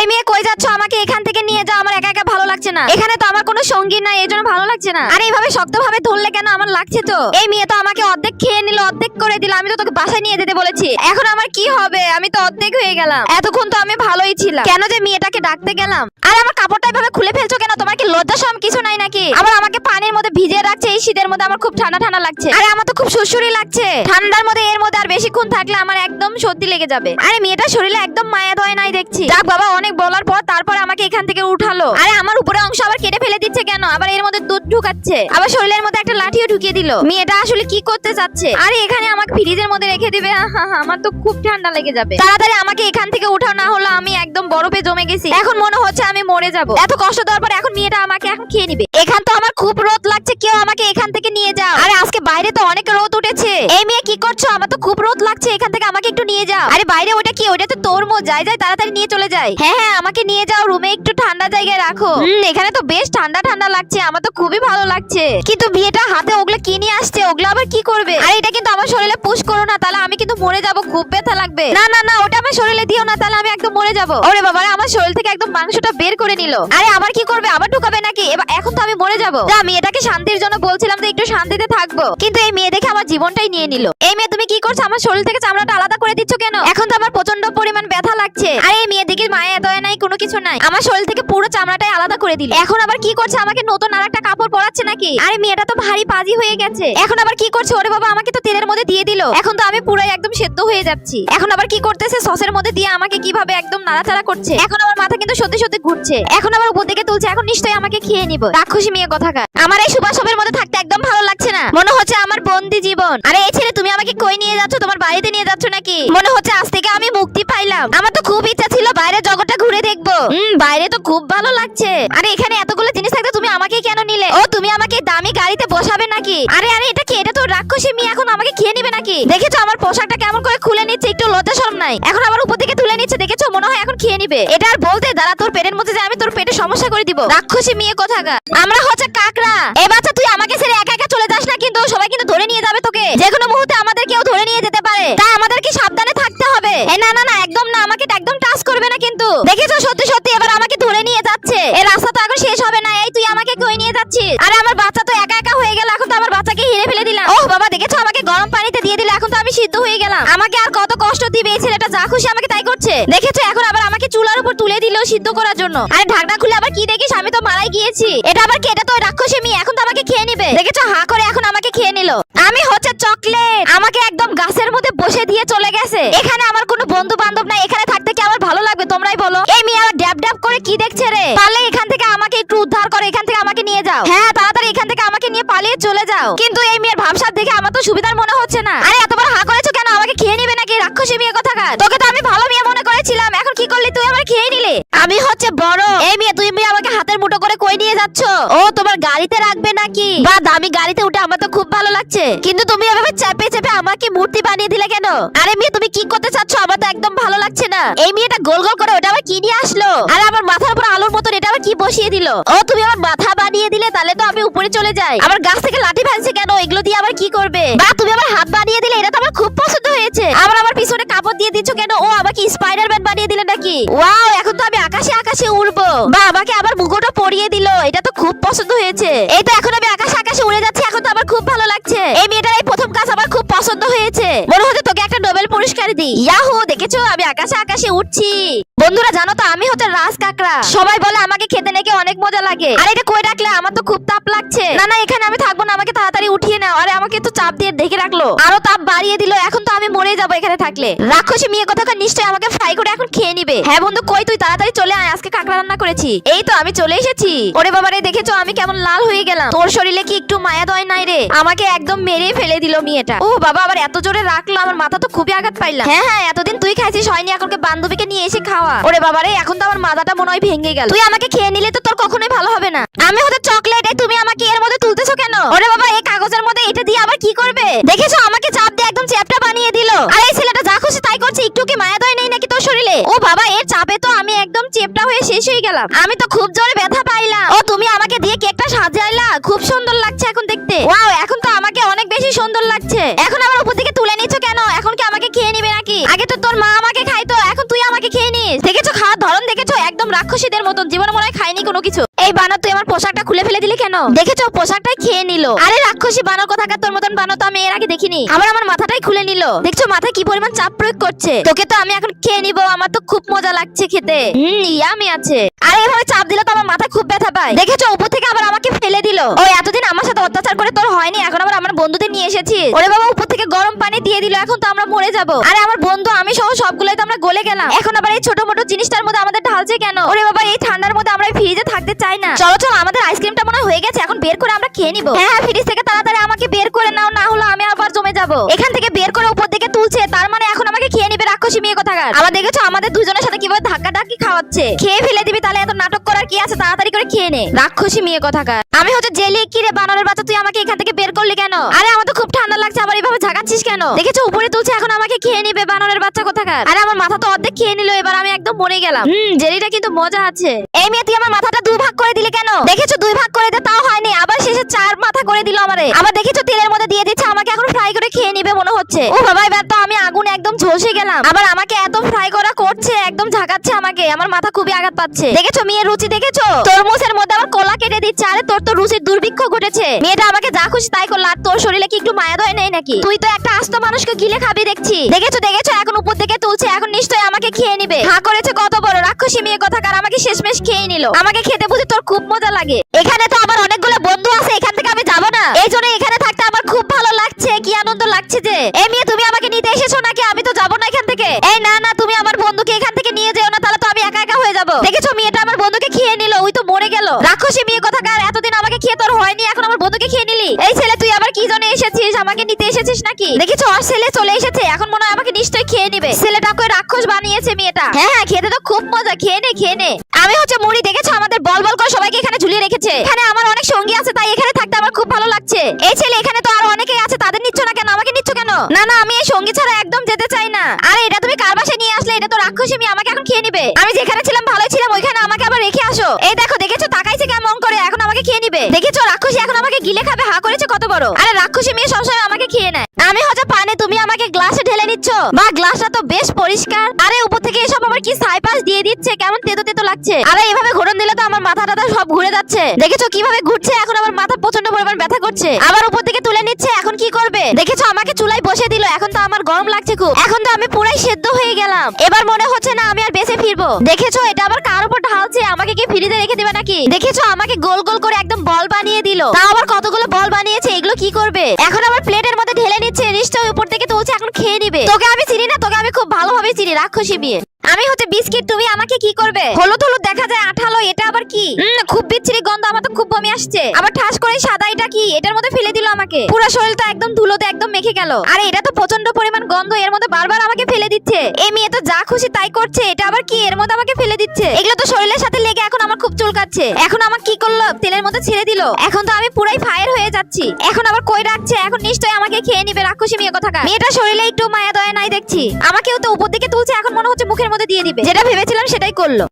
এই মেয়ে কই যাচ্ছ? আমাকে এখান থেকে নিয়ে যাও, আমার একা একা ভালো লাগছে না। এখানে তো আমার কোনো সঙ্গী নাই, এই জন্য ভালো লাগছে না। আরে এইভাবে শক্তভাবে ধরলে কেন? আমার লাগছে তো। এই মেয়ে তো আমাকে অর্ধেক খেয়ে নিল, অর্ধেক করে দিল। আমি তো তোকে বাসায় নিয়ে যেতে বলেছি, এখন আমার কি হবে? আমি তো অর্ধেক হয়ে গেলাম। এতক্ষণ তো আমি ভালোই ছিলাম, কেন যে মেয়েটাকে ডাকতে গেলাম? আর আমার কাপড়টা এভাবে খুলে ফেলছো কেন? তোমার কি লজ্জা শরম কিছু নাই নাকি? আবার আমাকে পানির মধ্যে ভিজিয়ে রাখছে এই শীতের মধ্যে। আমার খুব ঠান্ডা ঠান্ডা লাগছে। আরে আমার তো খুব সুরসুরি লাগছে ঠান্ডার মধ্যে। এর মধ্যে আর বেশিক্ষণ থাকলে আমার একদম সর্দি লেগে যাবে। আরে মেয়েটার শরীরে একদম মায়া দয় নাই দেখছি। যাক বাবা, অনেক বলার পর তারপর আমাকে এখান থেকে উঠালো। আরে আমার উপরে অংশ আবার কেটে ফেলে দিচ্ছে কেন? আবার এর মধ্যে দুধ ঢুকাচ্ছে, আবার শরীরের মধ্যে একটা লাঠিও ঢুকিয়ে দিল। মেয়েটা আসলে কি করতে চাচ্ছে? আরে এখানে আমাকে ফ্রিজের মধ্যে রেখে দিবে? আমার তো খুব ঠান্ডা লেগে যাবে। তাড়াতাড়ি আমাকে এখান থেকে উঠাও, না হলে আমি একদম বরফে জমে গেছি। এখন মনে হচ্ছে আমি মরে যাব। এত কষ্ট দেওয়ার পর এখন মেয়েটা আমাকে এখন খেয়ে নিবে। এখান তো আমার খুব রোদ লাগছে, কেউ আমাকে এখান থেকে নিয়ে যাও। আরে আজকে বাইরে তো অনেক রোদ উঠেছে। এই মেয়ে কি করছো? আমার তো খুব রোদ লাগছে, এখান থেকে আমাকে একটু নিয়ে যাও। আরে বাইরে ওটা কি? ওটা তো তরমুজ। যাই যাই তাড়াতাড়ি নিয়ে চলে যাই। হ্যাঁ হ্যাঁ, আমাকে নিয়ে যাও, রুমে একটু ঠান্ডা জায়গায় রাখো। এখানে তো বেশ ঠান্ডা ঠান্ডা লাগছে, আমার তো খুবই ভালো লাগছে। কিন্তু বিয়েটা হাতে ওগুলো কি নিয়ে আসছে? ওগুলো আবার কি করবে? আরে এটা কিন্তু আমার শরীরে পুশ করো না, তাহলে আমি কিন্তু মরে যাব, খুব ব্যথা লাগবে। না না না, ওটা আমার শরীরে দিও না, তাহলে আমি একদম মরে যাব। ওরে বাবা, আমার শরীর থেকে একদম মাংসটা বের করে নিল। আরে আবার কি করবে? আবার ঢুকাবে নাকি? এখন তো আমি মরে যাব। আমি এটাকে শান্তির জন্য বলছিলাম যে একটু শান্তিতে থাকবো, কিন্তু এই মেয়ে দেখে আমার জীবনটাই নিয়ে নিল। এই মেয়ে তুমি কি করছো? আমার শরীর থেকে চামড়াটা আলাদা করে দিচ্ছ কেন? এখন তো আমার প্রচন্ড পরিমাণ ব্যথা লাগছে। আরে এই মেয়ে দেখে মায়া দয়া নাই, কোনো কিছু নাই। আমার শরীর থেকে পুরো চামড়াটাই আলাদা করে দিল। এখন আবার কি করছে? আমাকে নতুন আরেকটা কাপড় পরাচ্ছে নাকি? আরে মেয়েটা তো ভারী পাজি হয়ে গেছে। এখন আবার কি করছে? ওরে বাবা, আমাকে তো তেলের মধ্যে দিয়ে দিল। এখন তো আমি পুরাই একদম সেদ্ধ হয়ে যাচ্ছি। এখন আবার কি করতেছে? সসের মধ্যে দিয়ে আমাকে কিভাবে একদম নাড়াচাড়া করছে। এখন আমার মাথা কিন্তু সত্যি সত্যি ঘুরছে। এখন আবার উপর দিকে তুলছে। এখন নিশ্চয়ই আমাকে খেয়ে নিব। রাক্ষসী মেয়ে কোথাকার। আমার এই সুবাসবের মধ্যে থাকতে একদম ভালো লাগছে না, মনে হচ্ছে আমার বন্দি জীবন। আরে এই ছেলে, তুমি আমাকে কই নিয়ে যাচ্ছ? তোমার বাড়িতে নিয়ে যাচ্ছ নাকি? মনে হচ্ছে আজ থেকে আমি মুক্তি পাইলাম। আমার তো খুব ইচ্ছা ছিল বাইরে জগৎটা ঘুরে দেখবো। বাইরে তো খুব ভালো লাগছে। আরে এখানে এতগুলো জিনিস থাকতে তুমি আমাকে কেন নিলে? ও তুমি আমাকে দামি গাড়িতে বসাবে নাকি? আরে আরে এটা কি? এটা তো রাক্ষসী মেয়ে, এখন আমাকে খেয়ে নিবে নাকি? দেখেছো আমার পোশাকটা কেমন করে খুলে নিচ্ছে? একটু লজ্জা শরম নাই? এখন আবার উপর দিকে তুলে নিচ্ছে, দেখেছো? মনে হয় এখন খেয়ে নিবে। এটা আর বলতে দাঁড়া, তোর পেটের মধ্যে যে আমি তোর পেটে সমস্যা করে দিব। রাক্ষসী মেয়ে কোথাকার। আমরা হচ্ছে কাকড়া। এ বাচ্চা, তুই আমাকে ছেড়ে একা একা চলে যাস না কিন্তু। সবাই কিন্তু ধরে নিয়ে যাবে তোকে। যে কোনো মুহূর্তে আমাদের কেউ ধরে নিয়ে যেতে পারে, তাই আমাদেরকে সাবধানে থাকতে হবে। না না না, একদম না, আমাকে একদম টাচ করবে না কিন্তু। দেখেছো সত্যি সত্যি এবার আমাকে ধরে নিয়ে যাচ্ছে। এই রাস্তা তো এখন শেষ হবে না। এই তুই আমাকে কই নিয়ে যাচ্ছিস? আরে আমার বাচ্চা তো একা একা হয়ে গেল। এখন তো আমার বাচ্চাকে হিরে ফেলে দিলাম। ওহ বাবা, দেখেছো আমাকে গরম পানিতে দিয়ে দিলে। এখন তো আমি সিদ্ধ হয়ে গেলাম। আমাকে আর কত কষ্ট দিবে এই ছেলেটা? যা খুশি আমাকে তাই করছে। দেখেছো এখন আবার আমাকে চুলার উপর তুলে দিল সিদ্ধ করার জন্য। আরে ঢাকনা খুলে আবার কি দেখিস? আমি তো মারাই গিয়েছি। এটা আবার কি? এটা তো রাক্ষসী মেয়ে, এখন তো আমাকে খেয়ে নিবে। দেখেছো হা করে এখন আমাকে খেয়ে নিল। আমি হচ্ছে চকলেট। আমাকে একদম গাছের মধ্যে বসে দিয়ে চলে গেছে। এখানে আমার কোনো বন্ধু বান্ধব নাই। এখানে থাকতে কি আমার ভালো লাগবে? তোমরাই বলো। এই মেয়ে আবার ড্যাব ড্যাব করে কি দেখছে রে? পারলে এখান থেকে আমাকে একটু উদ্ধার করো, এখান থেকে আমাকে নিয়ে যাও। হ্যাঁ তাড়াতাড়ি এখান থেকে আমাকে নিয়ে পালিয়ে চলে যাও। কিন্তু এই মেয়ের ভাবসাব দেখে আমার তো সুবিধার মনে হচ্ছে না। আরে এতবার হা করেছো কেন? আমাকে খেয়ে নিবে নাকি? রাক্ষসী মেয়ে কোথাকার। তোকে তো আমি ভালো মেয়ে মনে করেছিলাম, এখন কি করলি তুই? আমার খেয়ে নিলে। আমি হচ্ছে বড়। এই মেয়ে, তুই আমাকে হাতের মুঠো করে কই নিয়ে যাচ্ছ? ও তোমার গাড়িতে রাখবে নাকি? বা দামি গাড়িতে উঠে আমার তো খুব ভালো লাগছে, কিন্তু তুমি এভাবে চেপে চেপে আমাকে মূর্তি বানিয়ে দিলে কেন? আরে মেয়ে, তুমি কি করতে চাচ্ছ? আমার তো একদম ভালো লাগছে না। এই মেয়েটা গোল গোল করে ওটা আবার কি নিয়ে আসলো? আরে আমার মাথার উপর আলোর মতন এটা আবার কি বসিয়ে দিল? ও তুমি আমার মাথা বানিয়ে দিলে, তাহলে তো আমি উপরে চলে যাই। আমার গাছ থেকে লাঠি ভাঙছে কেন? এগুলো দিয়ে আবার কি করবে? বা তুমি আমার হাত বানিয়ে দিলে, এটা তো আমার খুব পছন্দ হয়েছে। আমার পিছনে কাপড় দিয়ে দিচ্ছ কেন? ও আমাকে স্পাইডারম্যান বানিয়ে দিলে নাকি? ওয়াও, এখন তো আমি আকাশে আকাশে উড়বো। বা আমাকে আবার মুকুটও পরিয়ে দিল, এটা তো খুব পছন্দ হয়েছে। এই তো এখন আমি আকাশে আকাশে উড়ে যাচ্ছি, এখন তো আমার খুব ভালো লাগছে। এই মেয়েটার এই প্রথম কাজ আমার খুব পছন্দ হয়েছে। মনে হচ্ছে তোকে একটা নোবেল পুরস্কার দিই। ইয়াহু, দেখেছো আমি আকাশে আকাশে উঠছি। বন্ধুরা জানো তো আমি হচ্ছে রাজ কাকড়া। সবাই বলে আমাকে খেতে নাকি অনেক মজা লাগে। আর এটা কই রাখলে? আমার তো খুব তাপ লাগছে। না না, এখানে আমি থাকবো না, আমাকে তাড়াতাড়ি উঠিয়ে নাও। আরে আমাকে তো চাপ দিয়ে দেখে রাখলো, আরো তাপ বাড়িয়ে দিল। এখন তো আমি মরে যাবো এখানে থাকলে। রাক্ষসী মেয়ে কোথাকার নিশ্চয়ই আমাকে ফ্রাই করে এখন খেয়ে নিবে। হ্যাঁ বন্ধু, কই তুই? তাড়াতাড়ি চলে আয়, আজকে কাকড়া রান্না করেছি। এই তো আমি চলে এসেছি। ওরে বাবারে, দেখেছো আমি কেমন লাল হয়ে গেলাম? তোর শরীরে কি একটু মায়া দয় নাই রে? আমাকে একদম মেরে ফেলে দিল মেয়েটা। ও বাবা, আবার এত জোরে রাখলো, আমার মাথা তো খুবই আঘাত পাইলাম। হ্যাঁ হ্যাঁ, এতদিন তুই খাইছিস হয়নি, এখনকে বান্ধবীকে নিয়ে এসে খাওয়া। ওরে বাবারে, এখন তো আমার মাথাটা মনে হয় ভেঙে গেল। তুই আমাকে খেয়ে নিলে তো তোর কখনোই ভালো হবে না। আমি হচ্ছে চকলেট, তুমি আমাকে এর মধ্যে তুলতেছো কেন? ওরে বাবা, এই কাগজের মধ্যে এটা দিয়ে আবার কি করবে? দেখেছো আমাকে চাপ দিয়ে একদম চ্যাপটা বানিয়ে দিল। আর এই ছেলেটা যা খুশি তাই করছে, একটু কি মায়া দয় নেই নাকি তোর শরীরে? ও বাবা, এর চাপে তো আমি একদম চেপটা হয়ে শেষ হয়ে গেলাম। আমি তো খুব জোরে ব্যথা পাইলাম। ও তুমি আমাকে দিয়ে কেকটা সাজাইলা, খুব সুন্দর লাগছে এখন দেখতে। ওয়াও, এখন তো আমাকে অনেক বেশি সুন্দর লাগছে। এখন আবার উপর থেকে তুলে নিচ্ছ কেন? এখন কি আমাকে খেয়ে নিবে নাকি? আগে তো তোর মা আমাকে খাইতো, এখন তুই আমাকে খেয়ে নিস। দেখেছো খাওয়ার ধরন? দেখেছো একদম রাক্ষসীদের মতন, জীবনে মনে হয় খাইনি কোনো কিছু। এই বানর তুই আমার পোশাকটা খুলে ফেলে দিলি কেন? দেখেছো পোশাকটাই খেয়ে নিল। আরে রাক্ষসী বানর কোথাকার, তোর মতন বানর তো আমি এর আগে দেখিনি। আবার আমার মাথাটাই খুলে নিল। দেখছো মাথায় কি পরিমাণ চাপ প্রয়োগ করছে। তোকে তো আমি এখন খেয়ে নিব, আমার তো খুব মজা লাগছে খেতে। ইয়ামি আছে। আরে এভাবে চাপ দিলে তো আমার মাথায় খুব ব্যথা পায়। দেখেছো উপর থেকে আবার আমাকে ফেলে দিল। ও এতদিন আমার সাথে অত্যাচার করে তোর হয়নি, এখন আবার আমার বন্ধুদের নিয়ে এসেছিস। ওরে বাবা উপর থেকে গরম পানি দিয়ে দিল, এখন তো আমরা মরে যাব। আরে আমার বন্ধু আমি সহ সবগুলোই তো আমরা গলে গেলাম, এখন আবার এই ছোট মোটো জিনিসটার মধ্যে আমাদের ঢালছে কেন? ওরে বাবা এই ঠান্ডার মধ্যে আমরা ফ্রিজে থাকতে চাই না। চলো চলো আমাদের আইসক্রিমটা মনে হয় হয়ে গেছে, এখন বের করে আমরা খেয়ে নিব। হ্যাঁ ফ্রিজ থেকে তাড়াতাড়ি আমাকে বের করে নাও, না হলে আমি আবার জমে যাব। এখান থেকে বের করে উপর দিকে তুলছে, তার মানে এখন আমাকে খেয়ে নিবে রাক্ষসী মেয়ে কোথাকার। আবার দেখেছো আমাদের দুজনের সাথে কিভাবে ধাক্কা ধাক্কি খাওয়াচ্ছে। খেয়ে ফেলে দিবি তাহলে, এত নাটক করার কি আছে, তাড়াতাড়ি করে খেয়ে নে রাক্ষসী মেয়ে কোথাকার। আমি হচ্ছে জেলি। কি রে বানরের বাচ্চা, তুই আমাকে এখান থেকে বের করলি কেন? আরে আমার তো খুব ঠান্ডা লাগছে, আবার এইভাবে ঝাঁকাচ্ছিস কেন? দেখেছো উপরে তুলছে, এখন আমাকে খেয়ে নিবে বানরের বাচ্চা কোথাকার। আরে আমার মাথা তো অর্ধেক খেয়ে নিল, এবার আমি একদম মরে গেলাম। জেলিটা কিন্তু মজা আছে। এই মেয়ে তুই আমার মাথাটা দুই ভাগ করে দিলি কেন? দেখেছো দুই ভাগ করে দে তাও হয়নি, আবার শেষে চার মাথা করে দিল আমারে। আবার দেখেছো তেলের মধ্যে দিয়ে দিচ্ছে, আমাকে এখন ফ্রাই করে খেয়ে নিবে মনে হচ্ছে। ও বাবা এবার তো আমি আগুন একদম ঝলসে গেলাম। আবার আমাকে এত ফ্রাই করা করছে, একদম ঝাঁকাচ্ছে আমাকে, আমার মাথা খুবই আঘাত পাচ্ছে। দেখেছো মেয়ের রুচি দেখেছো? তরমুজের মধ্যে আবার কলা কেটে দিচ্ছে। আরে তোর তো রুচির দুর্ভিক্ষ ঘটেছে। মেয়েটা আমাকে যা খুশি তাই করলো, আর তোর শরীরে কি একটু মায়া দয় নেই নাকি? তুই তো একটা আস্ত মানুষকে গিলে খাবি দেখছি। দেখেছো দেখেছো এখন উপর থেকে তুলছে, এখন নিশ্চয়ই আমাকে খেয়ে নিবে। হা করেছে কত বড় রাক্ষসী মেয়ে কোথাকার, আমাকে শেষমেশ খেয়ে নিল। আমাকে খেতে বুঝি তোর খুব মজা লাগে। এখানে তো আমার অনেকগুলো বন্ধু আছে, এখান থেকে আমি যাব না। এই জন্য এখানে থাকতে আমার খুব ভালো লাগছে, কি আনন্দ লাগছে যে। এই মেয়ে তুমি আমাকে নিতে এসেছো নাকি? আমি তো যাব না এখান থেকে। এই না না তুমি আমার বন্ধুকে এখান থেকে নিয়ে যেও না, তাহলে তো আমি একা একা হয়ে যাব। দেখেছো মেয়েটা আমার বন্ধুকে খেয়ে নিল, ওই তো মরে গেল। রাক্ষসী মেয়ে কোথাকার, এতদিন আমাকে খেয়ে তোর হয়নি, এখন আমার বন্ধুকে খেয়ে নিলি। এই ছেলে তুই আবার কি জন্য এসেছিস? আমাকে নিতে এসেছিস নাকি? দেখেছো আর ছেলে চলে এসেছে, এখন মনে হয় আমাকে নিশ্চয়ই খেয়ে নিবে। ছেলেটাকে রাক্ষস বানিয়েছে মেয়েটা। হ্যাঁ হ্যাঁ খেতে তো খুব মজা, খেয়ে নে খেয়ে নে। আমি হচ্ছে মুড়ি, দেখেছো আমাদের বল বল করে সবাইকে এখানে ঝুলিয়ে রেখেছে। এখানে আমার অনেক সঙ্গী আছে, তাই এখানে থাকতে আমার খুব ভালো লাগছে। এই ছেলে এখানে তো আরো অনেকেই আছে, তাদের নিচ্ছ না কেন? আমাকে নিচ্ছ কেন? না না আমি এই সঙ্গী ছাড়া একদম যেতে চাই না। আরে এটা তুমি কার বাসায় নিয়ে আসলে? এটা তো রাক্ষসী মেয়ে, আমাকে এখন খেয়ে নিবে। আমি যেখানে ছিলাম ভালোই ছিলাম, ওইখানে আমাকে আবার রেখে আসো। এই দেখো দেখেছো তাকাইছে কেমন করে, এখন আমাকে খেয়ে নিবে। দেখেছো রাক্ষসী এখন আমাকে গিলে খাবে, হা করেছে কত বড়। আরে রাক্ষসী মেয়ে সবসময় আমাকে খেয়ে নেয়। আমি হচ্ছে পানি, তুমি আমাকে গ্লাসে ঢেলে নিচ্ছ। বা গ্লাসটা তো বেশ পরিষ্কার। আরে উপর থেকে এসব আবার কি সাইপাস দিয়ে দিচ্ছে, কেমন তেতো তেতো লাগছে। আরে এভাবে ঘোরন দিলে তো আমার মাথা টাথা সব ঘুরে যাচ্ছে। দেখেছো কিভাবে ঘুরছে, এখন আমার মাথা প্রচন্ড পরিমাণ ব্যথা করছে। আবার উপর থেকে তুলে নিচ্ছে, এখন কি করবে? দেখেছো আমাকে চুলায় বসে দিল, এখন তো আমার গরম লাগছে খুব। এখন তো আমি পুরাই সেদ্ধ হয়ে গেলাম, এবার মনে হচ্ছে না আমি আর বেঁচে ফিরবো। দেখেছো এটা আবার কার উপর ঢালছে, আমাকে কি ফ্রিজে রেখে দিবে নাকি? দেখেছো আমাকে গোল গোল করে একদম বল বানিয়ে দিল। তাও আবার কতগুলো বল বানিয়েছে, এগুলো কি করবে? এখন আবার প্লেটের মধ্যে ঢেলে নিচ্ছে, নিশ্চয়ই উপর থেকে তুলছে, এখন খেয়ে নিবে। তোকে আমি চিনি না, তোকে আমি খুব ভালোভাবে চিনি রাক্ষসী মেয়ে। আমি হচ্ছে বিস্কিট, তুমি আমাকে কি করবে? হলুদ হলুদ দেখা যায়, আঠালো, এটা আবার কি? খুব বিচ্ছিরি গন্ধ, আমার তো খুব বমি আসছে। আবার ঠাস করে সাদা, এটা কি? এটার মধ্যে ফেলে দিল আমাকে, পুরো শরীরটা একদম ধুলোতে একদম মেখে গেল। আরে এটা তো প্রচন্ড পরিমাণ গন্ধ, এর মধ্যে বারবার আমাকে ফেলে দিচ্ছে। এই মেয়ে তো যা খুশি তাই করছে, এটা আবার কি? এর মধ্যে আমাকে ফেলে দিচ্ছে। এগুলো তো শরীরের সাথে লেগে এখন আমার খুব চুলকাচ্ছে। এখন আমাকে কি করলো? তেলের মধ্যে ছেড়ে দিল, এখন তো আমি পুরাই ফায়ার হয়ে যাচ্ছি। এখন আবার কই রাখছে, এখন নিশ্চয়ই আমাকে খেয়ে নিবে রাক্ষসী মেয়ে কোথাকার। মেয়েটা শরীরে একটু মায়া দয়া নাই দেখছি, আমাকেও তো উপর দিকে তুলছে, এখন মনে হচ্ছে মুখের মধ্যে দিয়ে দিবে। যেটা ভেবেছিলাম সেটাই করলো।